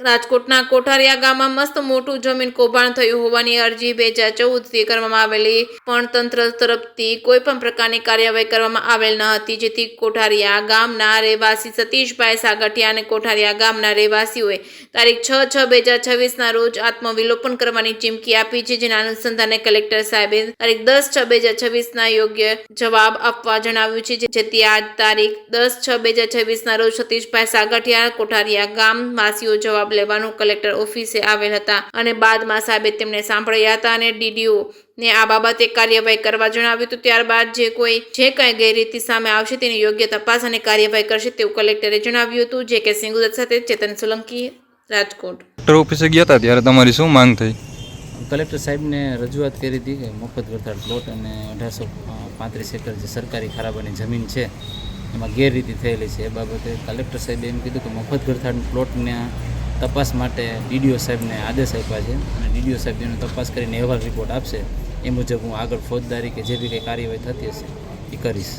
રાજકોટના કોઠારિયા ગામમાં મસ્ત મોટું જમીન કૌભાંડ થયું હોવાની અરજી 2014થી કરવામાં આવેલી પણ તંત્ર તરફથી કોઈ પણ પ્રકારની કાર્યવાહી કરવામાં આવેલ ન હતી, જેથી કોઠારિયા ગામના રહેવાસી સતીશભાઈ સાગઠિયા અને કોઠારિયા ગામના રહેવાસીઓએ તારીખ 6/6/2026ના રોજ આત્મવિલોપન કરવાની ચીમકી આપી છે, જેના અનુસંધાને કલેક્ટર સાહેબે તારીખ 10/6/2026ના યોગ્ય જવાબ આપવા જણાવ્યું છે, જેથી આજ તારીખ 10/6/2026ના રોજ સતીશભાઈ સાગઠિયા કોઠારિયા ગામ વાસીઓ જવાબ લેવાનું કલેક્ટર ઓફિસે આવેલ હતા અને બાદમાં સાહેબે તેમને સાંભળ્યા હતા અને ડીડીઓ ને આ બાબતે કાર્યવાહી કરવા જણાવ્યું હતું। ત્યારબાદ જે કંઈ ગેરરીતિ સામે આવશે તેની યોગ્ય તપાસ અને કાર્યવાહી કરશે તેવું કલેક્ટરે જણાવ્યું હતું। જે કે સિંગુદત સાથે ચેતન સોલંકી, રાજકોટ। કલેક્ટર ઓફિસે ગયા હતા ત્યારે તમારી શું માંગ થઈ? કલેક્ટર સાહેબને રજૂઆત કરી હતી કે મફત વરસાદ પ્લોટ અને 1835 એકર જે સરકારી ખરાબાની જમીન છે એમાં ગેરરીતિ થયેલી છે, એ બાબતે કલેક્ટર સાહેબે એમ કીધું કે મફત ગરથાડ પ્લોટને તપાસ માટે ડીડીઓ સાહેબને આદેશ આપ્યા છે અને ડીડીઓ સાહેબ એનો તપાસ કરીને અહેવાલ રિપોર્ટ આપશે, એ મુજબ હું આગળ ફોજદારી કે જે બી કંઈ કાર્યવાહી થતી હશે એ કરીશ।